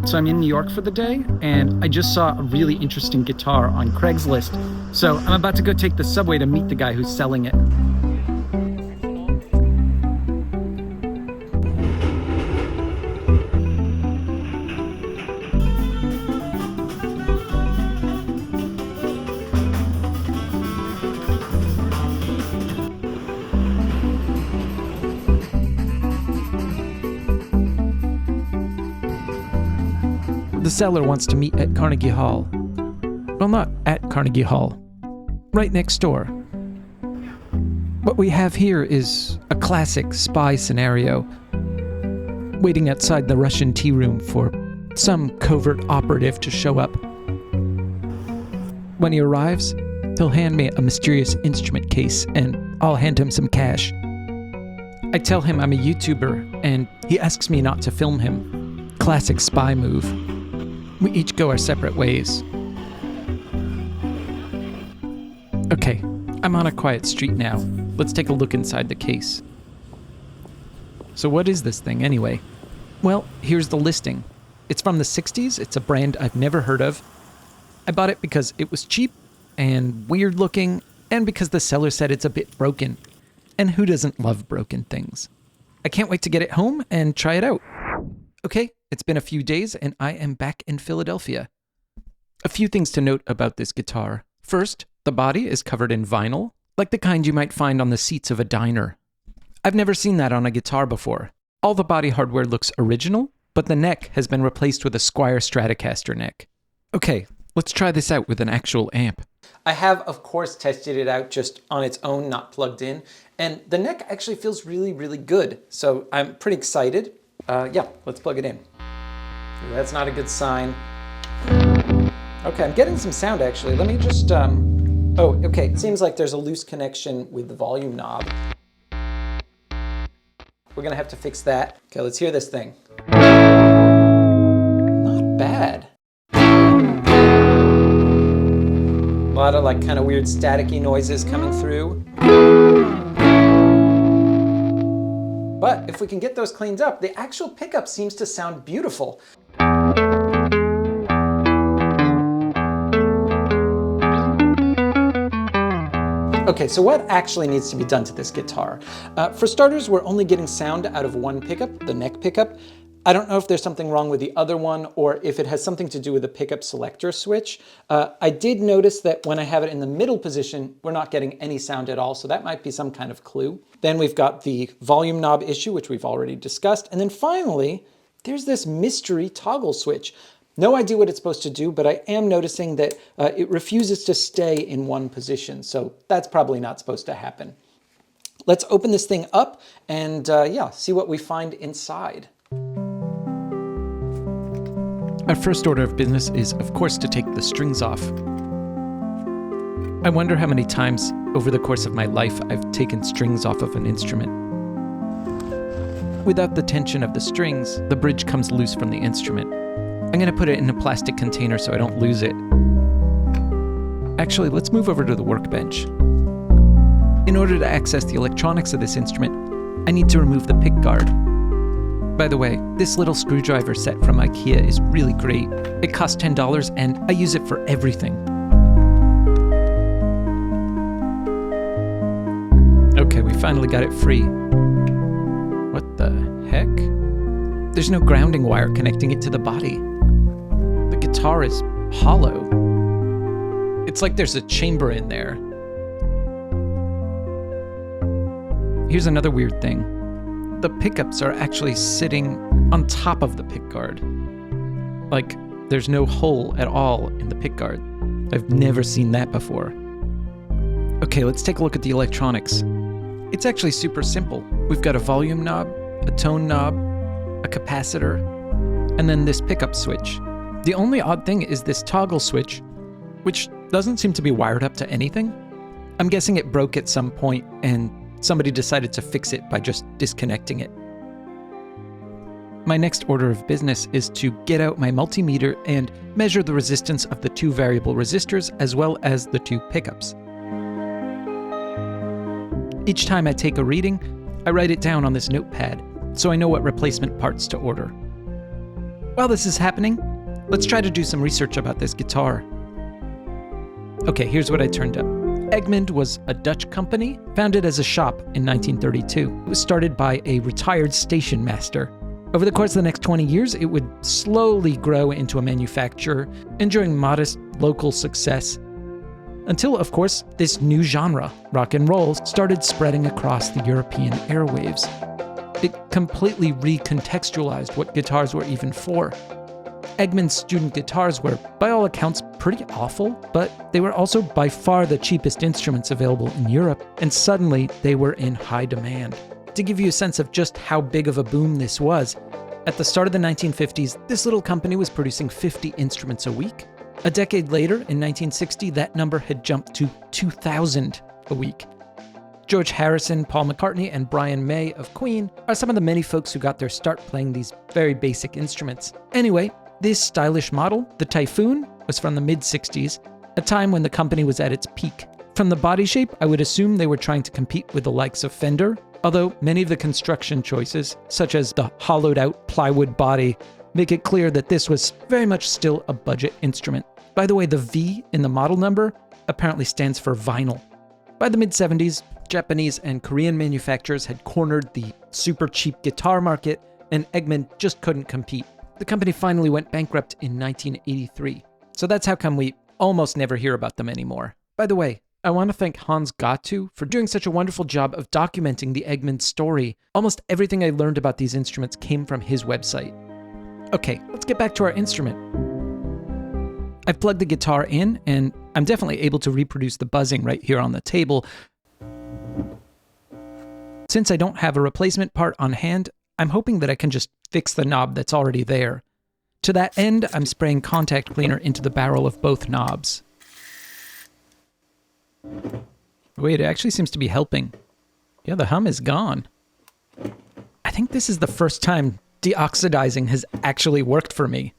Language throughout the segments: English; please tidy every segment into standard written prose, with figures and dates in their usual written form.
So I'm in New York for the day, and I just saw a really interesting guitar on Craigslist. So I'm about to go take the subway to meet the guy who's selling it. The seller wants to meet at Carnegie Hall. Well, not at Carnegie Hall. Right next door. What we have here is a classic spy scenario. Waiting outside the Russian tea room for some covert operative to show up. When he arrives, he'll hand me a mysterious instrument case and I'll hand him some cash. I tell him I'm a YouTuber and he asks me not to film him. Classic spy move. We each go our separate ways. Okay, I'm on a quiet street now. Let's take a look inside the case. So what is this thing anyway? Well, here's the listing. It's from the 60s. It's a brand I've never heard of. I bought it because it was cheap and weird looking, and because the seller said it's a bit broken. And who doesn't love broken things? I can't wait to get it home and try it out. Okay, it's been a few days and I am back in Philadelphia. A few things to note about this guitar. First, the body is covered in vinyl, like the kind you might find on the seats of a diner. I've never seen that on a guitar before. All the body hardware looks original, but the neck has been replaced with a Squier Stratocaster neck. Okay, let's try this out with an actual amp. I have, of course, tested it out just on its own, not plugged in, and the neck actually feels really, really good, so I'm pretty excited. Yeah, let's plug it in. That's not a good sign. Okay, I'm getting some sound actually. Let me just, oh, okay, it seems like there's a loose connection with the volume knob. We're gonna have to fix that. Okay, let's hear this thing. Not bad. A lot of like kind of weird staticky noises coming through. But if we can get those cleaned up, the actual pickup seems to sound beautiful. Okay, so what actually needs to be done to this guitar? For starters, we're only getting sound out of one pickup, the neck pickup. I don't know if there's something wrong with the other one or if it has something to do with the pickup selector switch. I did notice that when I have it in the middle position, we're not getting any sound at all, so that might be some kind of clue. Then we've got the volume knob issue, which we've already discussed. And then finally, there's this mystery toggle switch. No idea what it's supposed to do, but I am noticing that it refuses to stay in one position, so that's probably not supposed to happen. Let's open this thing up and yeah, see what we find inside. Our first order of business is, of course, to take the strings off. I wonder how many times over the course of my life I've taken strings off of an instrument. Without the tension of the strings, the bridge comes loose from the instrument. I'm going to put it in a plastic container so I don't lose it. Actually, let's move over to the workbench. In order to access the electronics of this instrument, I need to remove the pick guard. By the way, this little screwdriver set from IKEA is really great. It costs $10 and I use it for everything. Okay, we finally got it free. What the heck? There's no grounding wire connecting it to the body. The guitar is hollow. It's like there's a chamber in there. Here's another weird thing. The pickups are actually sitting on top of the pickguard. Like, there's no hole at all in the pickguard. I've never seen that before. Okay, let's take a look at the electronics. It's actually super simple. We've got a volume knob, a tone knob, a capacitor, and then this pickup switch. The only odd thing is this toggle switch, which doesn't seem to be wired up to anything. I'm guessing it broke at some point and somebody decided to fix it by just disconnecting it. My next order of business is to get out my multimeter and measure the resistance of the two variable resistors as well as the two pickups. Each time I take a reading, I write it down on this notepad so I know what replacement parts to order. While this is happening, let's try to do some research about this guitar. Okay, here's what I turned up. Egmond was a Dutch company founded as a shop in 1932. It was started by a retired station master. Over the course of the next 20 years, it would slowly grow into a manufacturer, enjoying modest local success. Until, of course, this new genre, rock and roll, started spreading across the European airwaves. It completely recontextualized what guitars were even for. Egmond's student guitars were, by all accounts, pretty awful, but they were also by far the cheapest instruments available in Europe, and suddenly they were in high demand. To give you a sense of just how big of a boom this was, at the start of the 1950s, this little company was producing 50 instruments a week. A decade later, in 1960, that number had jumped to 2,000 a week. George Harrison, Paul McCartney, and Brian May of Queen are some of the many folks who got their start playing these very basic instruments. Anyway, this stylish model, the Typhoon, was from the mid-60s, a time when the company was at its peak. From the body shape, I would assume they were trying to compete with the likes of Fender, although many of the construction choices, such as the hollowed-out plywood body, make it clear that this was very much still a budget instrument. By the way, the V in the model number apparently stands for vinyl. By the mid-70s, Japanese and Korean manufacturers had cornered the super cheap guitar market, and Egmond just couldn't compete. The company finally went bankrupt in 1983. So that's how come we almost never hear about them anymore. By the way, I want to thank Hans Gattu for doing such a wonderful job of documenting the Egmond story. Almost everything I learned about these instruments came from his website. Okay, let's get back to our instrument. I've plugged the guitar in, and I'm definitely able to reproduce the buzzing right here on the table. Since I don't have a replacement part on hand, I'm hoping that I can just fix the knob that's already there. To that end, I'm spraying contact cleaner into the barrel of both knobs. Wait, it actually seems to be helping. Yeah, the hum is gone. I think this is the first time deoxidizing has actually worked for me.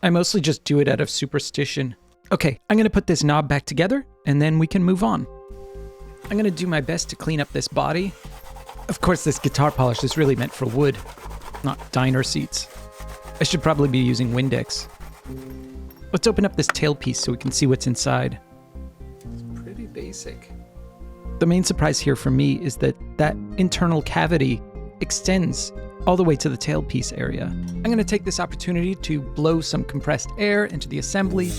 I mostly just do it out of superstition. Okay, I'm gonna put this knob back together, and then we can move on. I'm gonna do my best to clean up this body. Of course, this guitar polish is really meant for wood, not diner seats. I should probably be using Windex. Let's open up this tailpiece so we can see what's inside. It's pretty basic. The main surprise here for me is that that internal cavity extends all the way to the tailpiece area. I'm going to take this opportunity to blow some compressed air into the assembly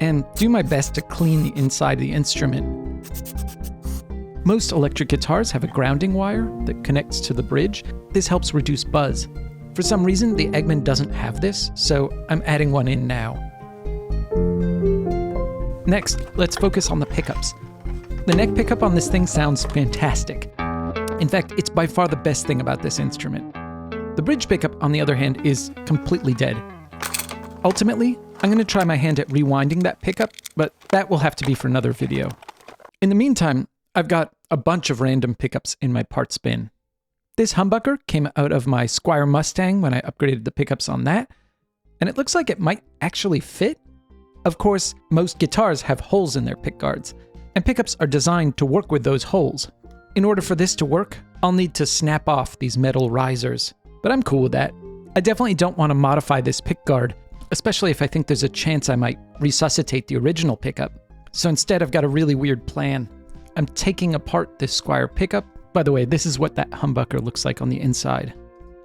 and do my best to clean the inside of the instrument. Most electric guitars have a grounding wire that connects to the bridge. This helps reduce buzz. For some reason, the Egmond doesn't have this, so I'm adding one in now. Next, let's focus on the pickups. The neck pickup on this thing sounds fantastic. In fact, it's by far the best thing about this instrument. The bridge pickup, on the other hand, is completely dead. Ultimately, I'm going to try my hand at rewinding that pickup, but that will have to be for another video. In the meantime, I've got a bunch of random pickups in my parts bin. This humbucker came out of my Squier Mustang when I upgraded the pickups on that, and it looks like it might actually fit. Of course, most guitars have holes in their pickguards, and pickups are designed to work with those holes. In order for this to work, I'll need to snap off these metal risers, but I'm cool with that. I definitely don't want to modify this pickguard, especially if I think there's a chance I might resuscitate the original pickup. So instead, I've got a really weird plan. I'm taking apart this Squier pickup. By the way, this is what that humbucker looks like on the inside.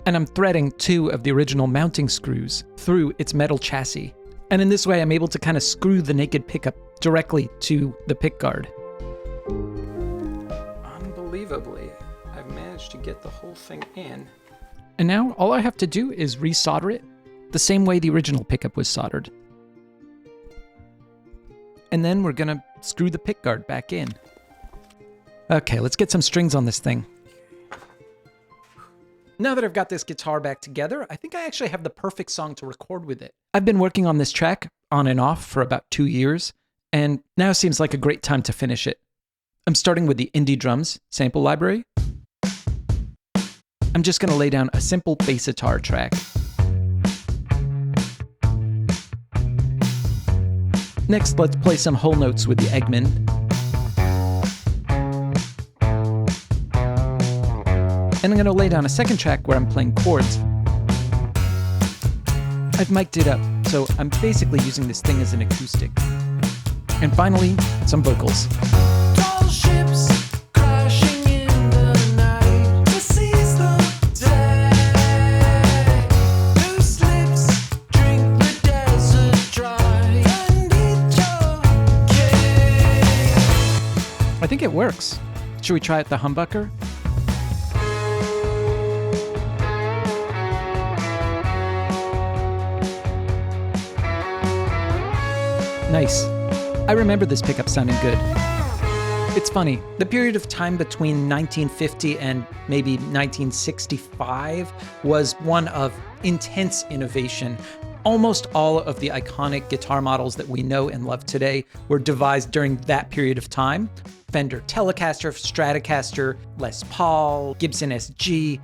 And I'm threading 2 of the original mounting screws through its metal chassis. And in this way, I'm able to kind of screw the naked pickup directly to the pickguard. Unbelievably, I've managed to get the whole thing in. And now all I have to do is resolder it the same way the original pickup was soldered. And then we're gonna screw the pickguard back in. Okay, let's get some strings on this thing. Now that I've got this guitar back together, I think I actually have the perfect song to record with it. I've been working on this track on and off for about 2 years, and now seems like a great time to finish it. I'm starting with the Indie Drums sample library. I'm just gonna lay down a simple bass guitar track. Next, let's play some whole notes with the Egmond. And I'm going to lay down a second track where I'm playing chords. I've mic'd it up, so I'm basically using this thing as an acoustic. And finally, some vocals. Tall ships crashing in the night to seize the day. Loose lips drink the desert dry and eat your cake. I think it works. Should we try it the humbucker? Nice. I remember this pickup sounding good. It's funny, the period of time between 1950 and maybe 1965 was one of intense innovation. Almost all of the iconic guitar models that we know and love today were devised during that period of time. Fender Telecaster, Stratocaster, Les Paul, Gibson SG.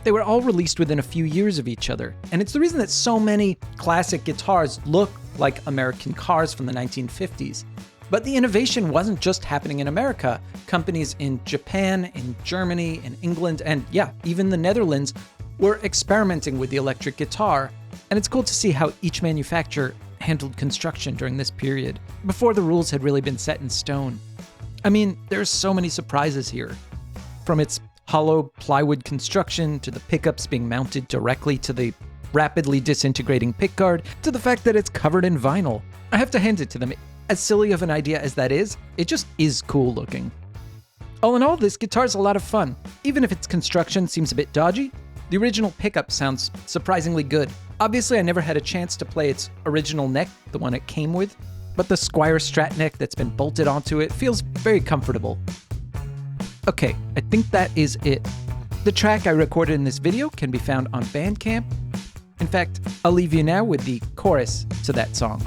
They were all released within a few years of each other. And it's the reason that so many classic guitars look like American cars from the 1950s. But the innovation wasn't just happening in America. Companies in Japan, in Germany, in England, and yeah, even the Netherlands were experimenting with the electric guitar. And it's cool to see how each manufacturer handled construction during this period, before the rules had really been set in stone. I mean, there's so many surprises here. From its hollow plywood construction, to the pickups being mounted directly to the rapidly disintegrating pickguard, to the fact that it's covered in vinyl. I have to hand it to them. As silly of an idea as that is, it just is cool looking. All in all, this guitar's a lot of fun. Even if its construction seems a bit dodgy, the original pickup sounds surprisingly good. Obviously, I never had a chance to play its original neck, the one it came with, but the Squier Strat neck that's been bolted onto it feels very comfortable. Okay, I think that is it. The track I recorded in this video can be found on Bandcamp. In fact, I'll leave you now with the chorus to that song.